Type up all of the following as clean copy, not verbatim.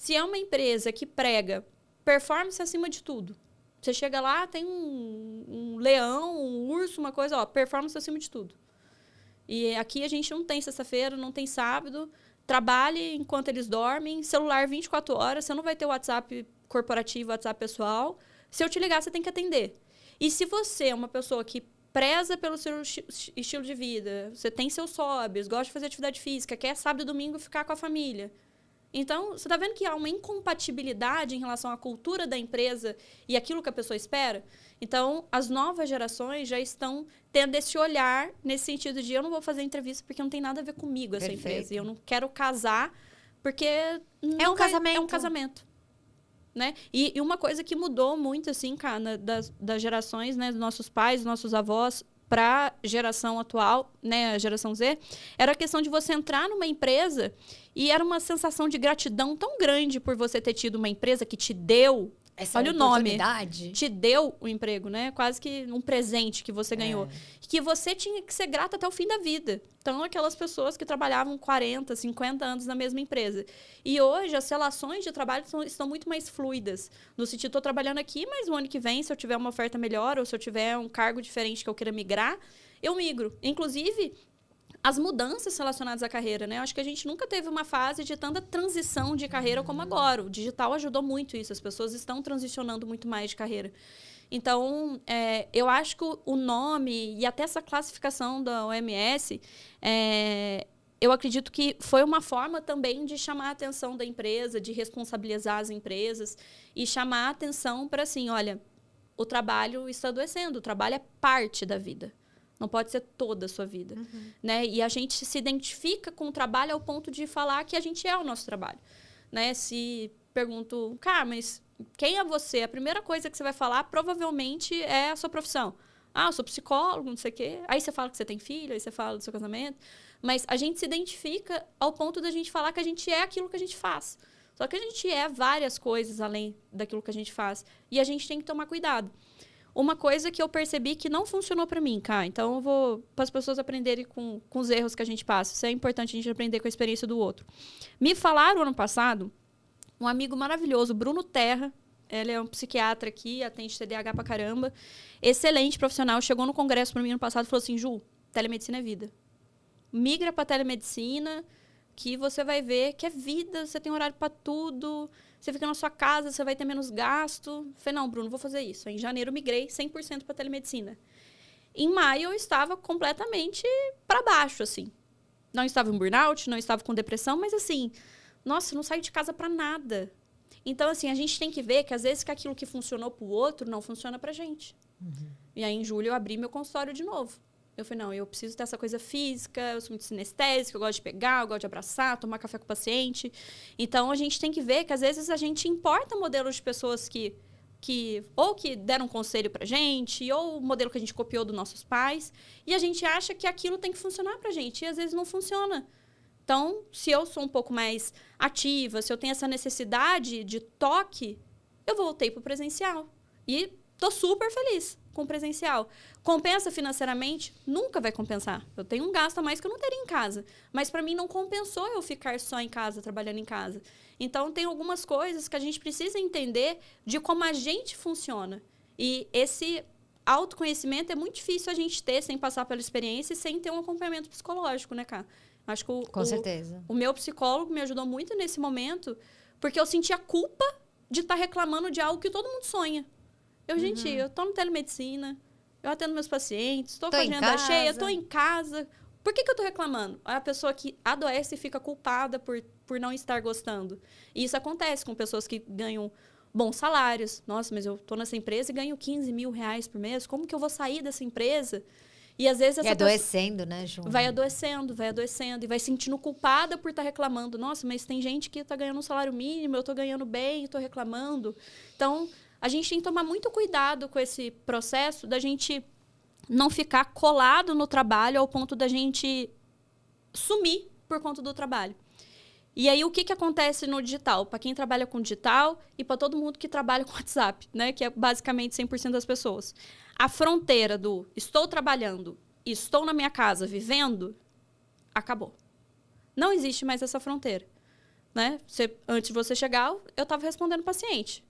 Se é uma empresa que prega performance acima de tudo, você chega lá, tem um leão, um urso, uma coisa, ó, performance acima de tudo. E aqui a gente não tem sexta-feira, não tem sábado, trabalhe enquanto eles dormem, celular 24 horas, você não vai ter WhatsApp corporativo, WhatsApp pessoal. Se eu te ligar, você tem que atender. E se você é uma pessoa que preza pelo seu estilo de vida, você tem seus hobbies, gosta de fazer atividade física, quer sábado e domingo ficar com a família. Então, você está vendo que há uma incompatibilidade em relação à cultura da empresa e aquilo que a pessoa espera? Então, as novas gerações já estão tendo esse olhar nesse sentido de eu não vou fazer entrevista porque não tem nada a ver comigo essa empresa. E eu não quero casar porque É um casamento. É um casamento. Né? E uma coisa que mudou muito, assim, cara, das gerações, né, dos nossos pais, dos nossos avós, para a geração atual, né, a geração Z, era a questão de você entrar numa empresa e era uma sensação de gratidão tão grande por você ter tido uma empresa que te deu, essa olha o nome, oportunidade. te deu o emprego, né? Quase que um presente que você ganhou. Que você tinha que ser grato até o fim da vida. Então, aquelas pessoas que trabalhavam 40, 50 anos na mesma empresa. E hoje, as relações de trabalho estão muito mais fluidas. No sentido, estou trabalhando aqui, mas o ano que vem, se eu tiver uma oferta melhor ou se eu tiver um cargo diferente que eu queira migrar, eu migro. Inclusive, as mudanças relacionadas à carreira, né? Eu acho que a gente nunca teve uma fase de tanta transição de carreira como agora. O digital ajudou muito isso. As pessoas estão transicionando muito mais de carreira. Então, eu acho que o nome e até essa classificação da OMS, eu acredito que foi uma forma também de chamar a atenção da empresa, de responsabilizar as empresas e chamar a atenção para, assim, olha, o trabalho está adoecendo, o trabalho é parte da vida. Não pode ser toda a sua vida. Né? E a gente se identifica com o trabalho ao ponto de falar que a gente é o nosso trabalho. Né? Se pergunto, cara, mas quem é você? A primeira coisa que você vai falar provavelmente é a sua profissão. Ah, eu sou psicólogo, não sei o quê. Aí você fala que você tem filho, aí você fala do seu casamento. Mas a gente se identifica ao ponto da gente falar que a gente é aquilo que a gente faz. Só que a gente é várias coisas além daquilo que a gente faz. E a gente tem que tomar cuidado. Uma coisa que eu percebi que não funcionou para mim, cara. Então, eu vou para as pessoas aprenderem com os erros que a gente passa. Isso é importante a gente aprender com a experiência do outro. Me falaram ano passado, um amigo maravilhoso, Bruno Terra. Ele é um psiquiatra aqui, atende TDAH pra caramba. Excelente profissional. Chegou no congresso para mim ano passado e falou assim, Ju, telemedicina é vida. Migra para telemedicina, que você vai ver que é vida, você tem horário para tudo, você fica na sua casa, você vai ter menos gasto. Falei, não, Bruno, vou fazer isso. Em janeiro, migrei 100% para telemedicina. Em maio, eu estava completamente para baixo, assim. Não estava em burnout, não estava com depressão, mas assim, nossa, não saio de casa para nada. Então, assim, a gente tem que ver que às vezes que aquilo que funcionou para o outro não funciona para a gente. E aí, em julho, eu abri meu consultório de novo. Eu falei, não, eu preciso ter essa coisa física, eu sou muito sinestésica, eu gosto de pegar, eu gosto de abraçar, tomar café com o paciente. Então, a gente tem que ver que, às vezes, a gente importa modelos de pessoas que ou que deram um conselho pra gente, ou o modelo que a gente copiou dos nossos pais, e a gente acha que aquilo tem que funcionar pra gente, e às vezes não funciona. Então, se eu sou um pouco mais ativa, se eu tenho essa necessidade de toque, eu voltei pro presencial. E tô super feliz com o presencial. Compensa financeiramente? Nunca vai compensar. Eu tenho um gasto a mais que eu não teria em casa. Mas para mim não compensou eu ficar só em casa, trabalhando em casa. Então tem algumas coisas que a gente precisa entender de como a gente funciona. E esse autoconhecimento é muito difícil a gente ter sem passar pela experiência e sem ter um acompanhamento psicológico, né, cara? Acho que Com certeza. O meu psicólogo me ajudou muito nesse momento, porque eu sentia culpa de estar reclamando de algo que todo mundo sonha. Gente, eu tô no telemedicina, eu atendo meus pacientes, tô com a agenda cheia, tô em casa. Por que eu tô reclamando? É a pessoa que adoece e fica culpada por não estar gostando. E isso acontece com pessoas que ganham bons salários. Nossa, mas eu tô nessa empresa e ganho 15 mil reais por mês. Como que eu vou sair dessa empresa? E às vezes essa adoecendo, né, Ju? Vai adoecendo. E vai sentindo culpada por estar reclamando. Nossa, mas tem gente que tá ganhando um salário mínimo, eu tô ganhando bem e tô reclamando. Então, a gente tem que tomar muito cuidado com esse processo da gente não ficar colado no trabalho ao ponto da gente sumir por conta do trabalho. E aí, o que acontece no digital? Para quem trabalha com digital e para todo mundo que trabalha com WhatsApp, né? Que é basicamente 100% das pessoas. A fronteira do estou trabalhando e estou na minha casa vivendo, acabou. Não existe mais essa fronteira. né? Antes de você chegar, eu estava respondendo o paciente.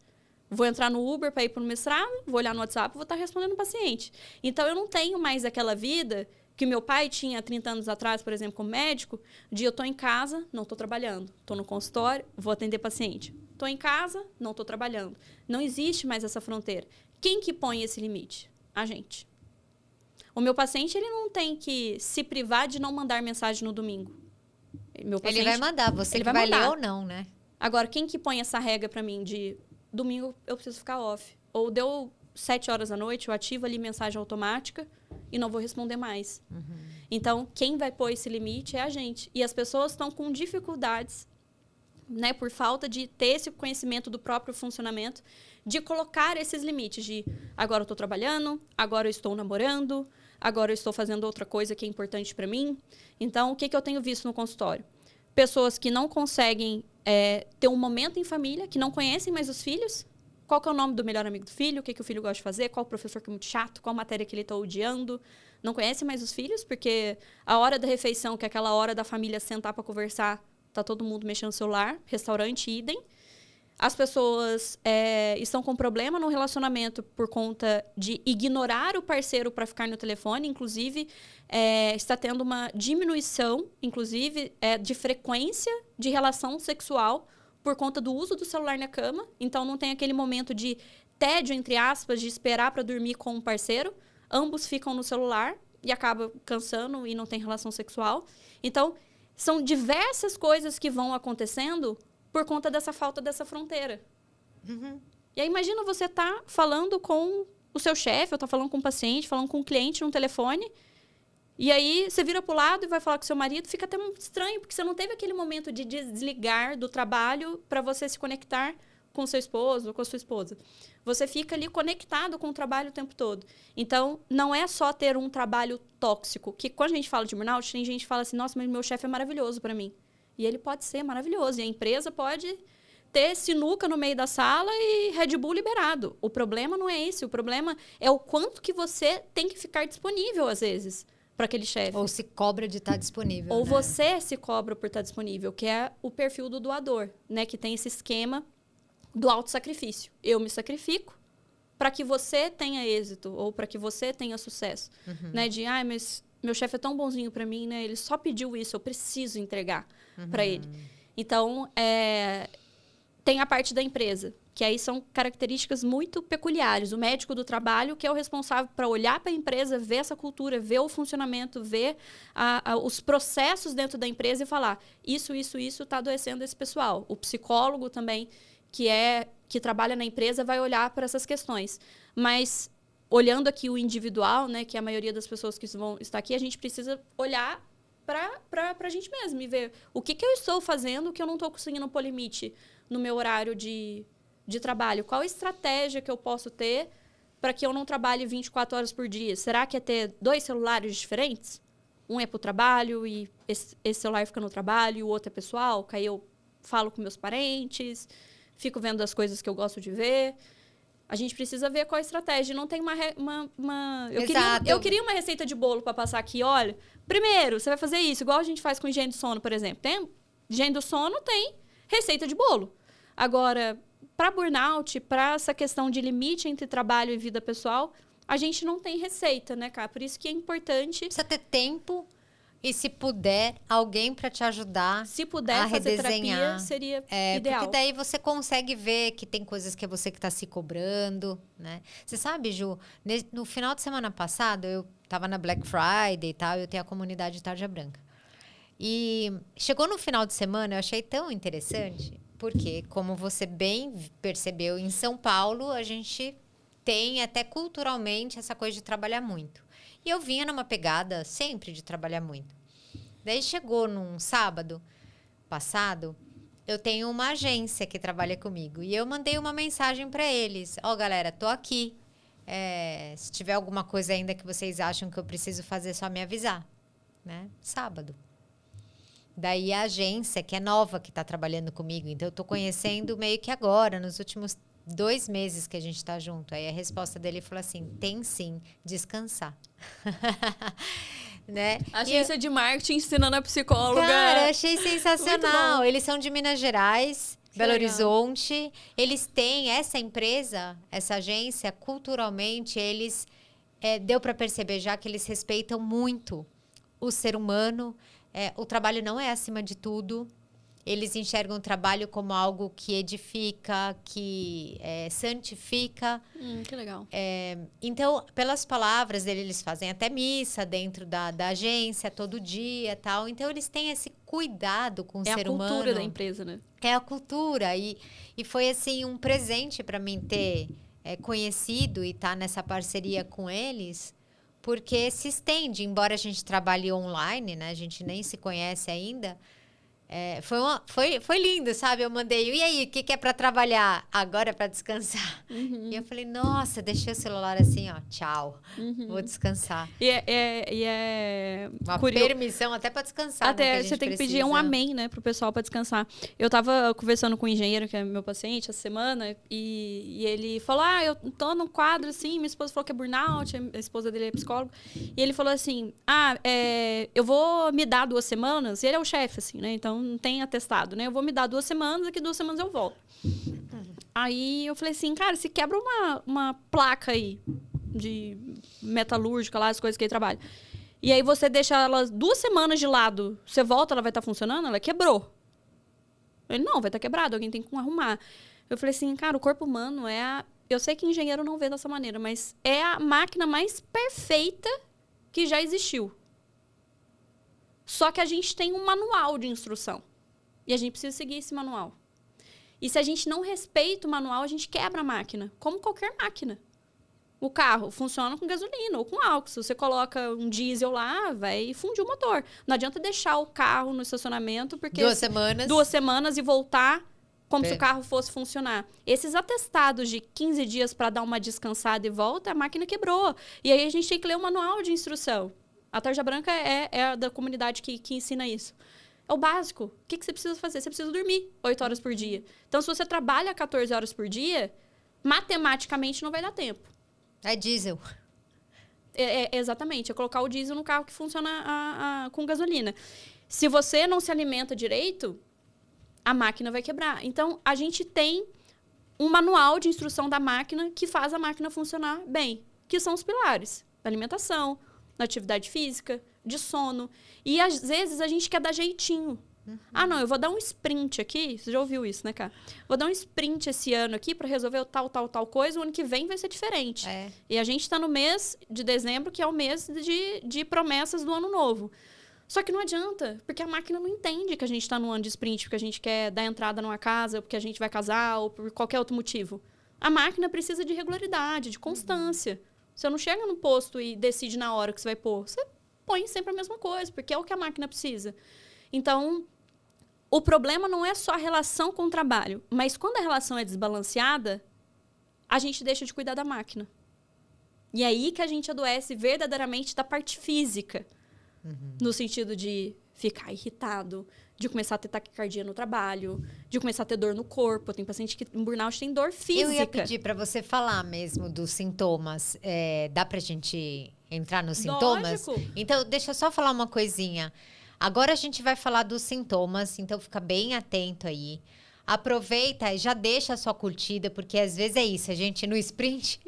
Vou entrar no Uber para ir para o mestrado, vou olhar no WhatsApp, vou estar respondendo o paciente. Então, eu não tenho mais aquela vida que meu pai tinha 30 anos atrás, por exemplo, como médico, de eu estou em casa, não estou trabalhando. Estou no consultório, vou atender paciente. Estou em casa, não estou trabalhando. Não existe mais essa fronteira. Quem que põe esse limite? A gente. O meu paciente, ele não tem que se privar de não mandar mensagem no domingo. Meu paciente, ele vai mandar, você que vai ler ou não, né? Agora, quem que põe essa regra para mim de domingo eu preciso ficar off? Ou deu 7 horas da noite, eu ativo ali mensagem automática e não vou responder mais. Então, quem vai pôr esse limite é a gente. E as pessoas estão com dificuldades, né, por falta de ter esse conhecimento do próprio funcionamento, de colocar esses limites de agora eu estou trabalhando, agora eu estou namorando, agora eu estou fazendo outra coisa que é importante para mim. Então, o que eu tenho visto no consultório? Pessoas que não conseguem ter um momento em família, que não conhecem mais os filhos. Qual que é o nome do melhor amigo do filho? O que o filho gosta de fazer? Qual o professor que é muito chato? Qual matéria que ele está odiando? Não conhece mais os filhos, porque a hora da refeição, que é aquela hora da família sentar para conversar, tá todo mundo mexendo no celular, restaurante, idem. As pessoas estão com problema no relacionamento por conta de ignorar o parceiro para ficar no telefone. Inclusive, está tendo uma diminuição, inclusive, de frequência de relação sexual por conta do uso do celular na cama. Então, não tem aquele momento de tédio, entre aspas, de esperar para dormir com um parceiro. Ambos ficam no celular e acaba cansando e não tem relação sexual. Então, são diversas coisas que vão acontecendo por conta dessa falta dessa fronteira. E aí, imagina você tá falando com o seu chefe, ou tá falando com um paciente, falando com um cliente no telefone, e aí você vira pro lado e vai falar com seu marido, fica até muito estranho, porque você não teve aquele momento de desligar do trabalho para você se conectar com seu esposo ou com a sua esposa. Você fica ali conectado com o trabalho o tempo todo. Então, não é só ter um trabalho tóxico, que quando a gente fala de burnout, tem gente que fala assim, nossa, mas meu chefe é maravilhoso para mim. E ele pode ser maravilhoso. E a empresa pode ter sinuca no meio da sala e Red Bull liberado. O problema não é esse. O problema é o quanto que você tem que ficar disponível, às vezes, para aquele chefe. Ou se cobra de estar disponível. Ou né? você se cobra por estar disponível, que é o perfil do doador, né? Que tem esse esquema do autossacrifício. Eu me sacrifico para que você tenha êxito ou para que você tenha sucesso. Né? De, mas meu chefe é tão bonzinho para mim, né? Ele só pediu isso, eu preciso entregar para ele. Então, tem a parte da empresa, que aí são características muito peculiares. O médico do trabalho, que é o responsável para olhar para a empresa, ver essa cultura, ver o funcionamento, ver os processos dentro da empresa e falar isso está adoecendo esse pessoal. O psicólogo também, que trabalha na empresa, vai olhar para essas questões. Mas, olhando aqui o individual, né, que a maioria das pessoas que vão estar aqui, a gente precisa olhar para a gente mesmo e ver o que eu estou fazendo que eu não estou conseguindo pôr limite no meu horário de trabalho. Qual a estratégia que eu posso ter para que eu não trabalhe 24 horas por dia? Será que é ter 2 celulares diferentes? Um é para o trabalho e esse celular fica no trabalho e o outro é pessoal? Que aí eu falo com meus parentes, fico vendo as coisas que eu gosto de ver. A gente precisa ver qual a estratégia. Não tem eu queria uma receita de bolo para passar aqui. Olha, primeiro, você vai fazer isso, igual a gente faz com higiene do sono, por exemplo. Higiene do sono tem receita de bolo. Agora, para burnout, para essa questão de limite entre trabalho e vida pessoal, a gente não tem receita, né, cara? Por isso que é importante... Precisa ter tempo e, se puder, alguém para te ajudar se puder a fazer redesenhar. terapia, seria ideal. Porque daí você consegue ver que tem coisas que é você que está se cobrando, né? Você sabe, Ju, no final de semana passado, eu estava na Black Friday e tal, eu tenho a comunidade Tarja Branca. E chegou no final de semana, eu achei tão interessante, porque, como você bem percebeu, em São Paulo, a gente tem até culturalmente essa coisa de trabalhar muito. E eu vinha numa pegada sempre de trabalhar muito. Daí chegou num sábado passado, eu tenho uma agência que trabalha comigo. E eu mandei uma mensagem para eles. Galera, tô aqui. Se tiver alguma coisa ainda que vocês acham que eu preciso fazer, é só me avisar. Né? Sábado. Daí a agência, que é nova, que está trabalhando comigo. Então, eu tô conhecendo meio que agora, nos últimos 2 meses que a gente tá junto. Aí a resposta dele falou assim, tem sim, descansar. né? Agência de marketing ensinando a psicóloga. Cara, achei sensacional. Eles são de Minas Gerais, Belo Horizonte. Eles têm essa empresa, essa agência, culturalmente, eles... deu para perceber já que eles respeitam muito o ser humano. O trabalho não é acima de tudo. Eles enxergam o trabalho como algo que edifica, que santifica. Que legal. Então, pelas palavras dele, eles fazem até missa dentro da agência, todo dia e tal. Então, eles têm esse cuidado com o ser humano. É a cultura da empresa, né? É a cultura. E foi, assim, um presente para mim ter conhecido e estar nessa parceria com eles, porque se estende. Embora a gente trabalhe online, né? A gente nem se conhece ainda. Foi lindo, sabe? Eu mandei, e aí, o que é para trabalhar? Agora é para descansar. E eu falei, nossa, deixei o celular assim, ó, tchau, vou descansar. E é uma permissão até para descansar. Até você tem que pedir um amém, né, pro pessoal para descansar. Eu tava conversando com um engenheiro, que é meu paciente, essa semana, e ele falou, eu tô num quadro assim, minha esposa falou que é burnout, a esposa dele é psicólogo, e ele falou assim, eu vou me dar 2 semanas, e ele é o chefe, assim, né, então não tem atestado, né? Eu vou me dar 2 semanas, daqui 2 semanas eu volto. Aí eu falei assim, cara, se quebra uma placa aí de metalúrgica lá, as coisas que ele trabalha. E aí você deixa ela 2 semanas de lado, você volta, ela vai estar funcionando? Ela quebrou. Ele, não, vai estar quebrado, alguém tem que arrumar. Eu falei assim, cara, o corpo humano eu sei que engenheiro não vê dessa maneira, mas é a máquina mais perfeita que já existiu. Só que a gente tem um manual de instrução. E a gente precisa seguir esse manual. E se a gente não respeita o manual, a gente quebra a máquina. Como qualquer máquina. O carro funciona com gasolina ou com álcool. Se você coloca um diesel lá, vai fundir o motor. Não adianta deixar o carro no estacionamento, porque... 2 semanas. 2 semanas e voltar como se o carro fosse funcionar. Esses atestados de 15 dias para dar uma descansada e volta, a máquina quebrou. E aí a gente tem que ler o manual de instrução. A Tarja Branca é da comunidade que ensina isso. É o básico. O que você precisa fazer? Você precisa dormir 8 horas por dia. Então, se você trabalha 14 horas por dia, matematicamente não vai dar tempo. É diesel. Exatamente. É colocar o diesel no carro que funciona com gasolina. Se você não se alimenta direito, a máquina vai quebrar. Então, a gente tem um manual de instrução da máquina que faz a máquina funcionar bem, que são os pilares da alimentação, na atividade física, de sono. E, às vezes, a gente quer dar jeitinho. Não, eu vou dar um sprint aqui. Você já ouviu isso, né, cara? Vou dar um sprint esse ano aqui para resolver tal coisa. O ano que vem vai ser diferente. E a gente está no mês de dezembro, que é o mês de promessas do ano novo. Só que não adianta, porque a máquina não entende que a gente está no ano de sprint, porque a gente quer dar entrada numa casa, porque a gente vai casar, ou por qualquer outro motivo. A máquina precisa de regularidade, de constância. Você não chega no posto e decide na hora que você vai pôr. Você põe sempre a mesma coisa, porque é o que a máquina precisa. Então, o problema não é só a relação com o trabalho, mas quando a relação é desbalanceada, a gente deixa de cuidar da máquina. E é aí que a gente adoece verdadeiramente da parte física. No sentido de ficar irritado, de começar a ter taquicardia no trabalho, de começar a ter dor no corpo. Tem paciente que em burnout tem dor física. Eu ia pedir para você falar mesmo dos sintomas. Dá pra gente entrar nos sintomas? Lógico. Então, deixa eu só falar uma coisinha. Agora a gente vai falar dos sintomas, então fica bem atento aí. Aproveita e já deixa a sua curtida, porque às vezes é isso, a gente no sprint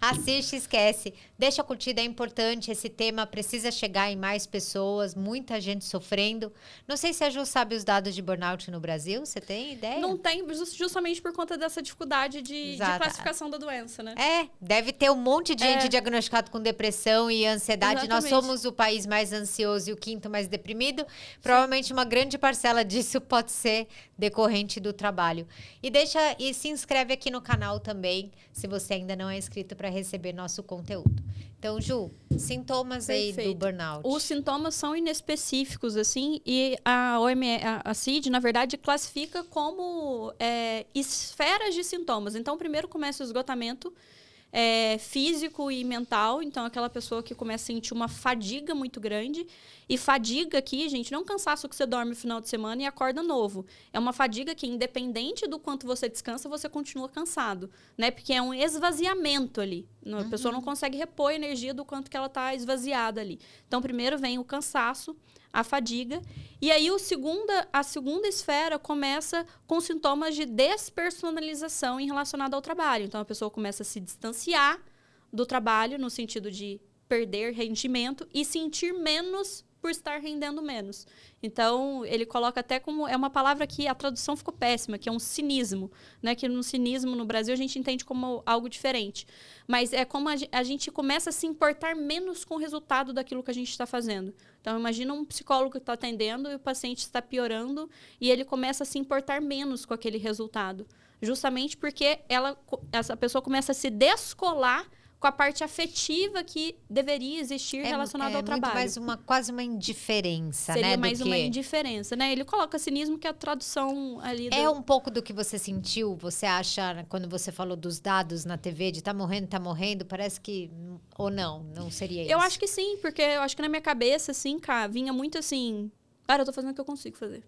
assiste e esquece. Deixa a curtida, é importante, esse tema precisa chegar em mais pessoas, muita gente sofrendo. Não sei se a Ju sabe os dados de burnout no Brasil, você tem ideia? Não tem, justamente por conta dessa dificuldade de classificação da doença, né? Deve ter um monte de gente diagnosticado com depressão e ansiedade. Exatamente. Nós somos o país mais ansioso e o 5º mais deprimido. Provavelmente uma grande parcela disso pode ser decorrente do trabalho. E se inscreve aqui no canal também, se você ainda não é inscrito, para receber nosso conteúdo. Então, Ju, sintomas Perfeito. aí do burnout. Os sintomas são inespecíficos, assim, e a CID, na verdade, classifica como esferas de sintomas. Então, primeiro começa o esgotamento, físico e mental. Então, aquela pessoa que começa a sentir uma fadiga muito grande. E fadiga aqui, gente, não é um cansaço que você dorme no final de semana e acorda novo. É uma fadiga que, independente do quanto você descansa, você continua cansado, né? Porque é um esvaziamento ali. A pessoa não consegue repor a energia do quanto que ela está esvaziada ali. Então, primeiro vem o cansaço, a fadiga. E aí, a segunda esfera começa com sintomas de despersonalização em relacionado ao trabalho. Então, a pessoa começa a se distanciar do trabalho, no sentido de perder rendimento e sentir menos por estar rendendo menos. Então, ele coloca até como... É uma palavra que a tradução ficou péssima, que é um cinismo, né? Que no cinismo, no Brasil, a gente entende como algo diferente. Mas é como a gente começa a se importar menos com o resultado daquilo que a gente está fazendo. Então, imagina um psicólogo que está atendendo e o paciente está piorando e ele começa a se importar menos com aquele resultado. Justamente porque essa pessoa começa a se descolar com a parte afetiva que deveria existir relacionada ao trabalho. É muito mais quase uma indiferença, Seria né? mais uma indiferença, né? Ele coloca cinismo, que é a tradução ali É um pouco do que você sentiu, você acha, quando você falou dos dados na TV, de tá morrendo, parece que... Ou não seria isso? Eu acho que sim, porque eu acho que na minha cabeça, assim, cara, vinha muito assim... Cara, eu tô fazendo o que eu consigo fazer.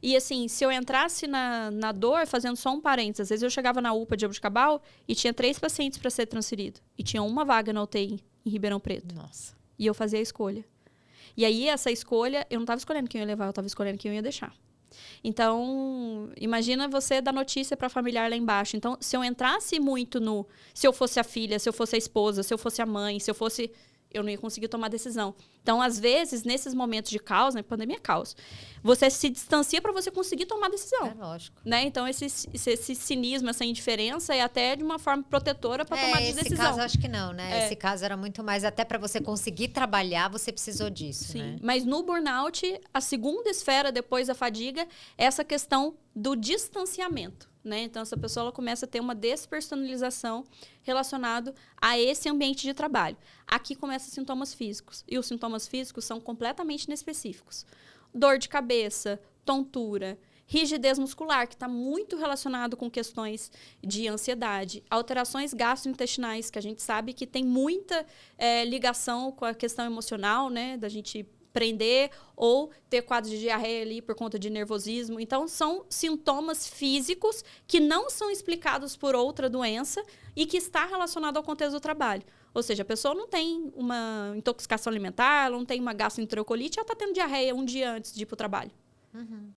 E assim, se eu entrasse na dor, fazendo só um parênteses, às vezes eu chegava na UPA de Jabuticabal e tinha 3 pacientes para ser transferido. E tinha uma vaga na UTI em Ribeirão Preto. Nossa. E eu fazia a escolha. E aí, essa escolha, eu não estava escolhendo quem eu ia levar, eu estava escolhendo quem eu ia deixar. Então, imagina você dar notícia para familiar lá embaixo. Então, se eu entrasse muito se eu fosse a filha, se eu fosse a esposa, se eu fosse a mãe, eu não ia conseguir tomar decisão. Então, às vezes, nesses momentos de caos, né, pandemia é caos, você se distancia para você conseguir tomar decisão. É lógico. Né? Então, esse cinismo, essa indiferença é até de uma forma protetora para tomar decisão. Esse caso, acho que não, né? Esse caso era muito mais até para você conseguir trabalhar, você precisou disso, Sim. né? Mas no burnout, a segunda esfera, depois da fadiga, é essa questão do distanciamento. Né? Então, essa pessoa ela começa a ter uma despersonalização relacionado a esse ambiente de trabalho. Aqui começam sintomas físicos. E os sintomas físicos são completamente inespecíficos. Dor de cabeça, tontura, rigidez muscular, que está muito relacionado com questões de ansiedade. Alterações gastrointestinais, que a gente sabe que tem muita ligação com a questão emocional, né? Da gente prender ou ter quadros de diarreia ali por conta de nervosismo. Então, são sintomas físicos que não são explicados por outra doença e que está relacionado ao contexto do trabalho. Ou seja, a pessoa não tem uma intoxicação alimentar, ela não tem uma gastroenterocolites, ela está tendo diarreia um dia antes de ir para o trabalho.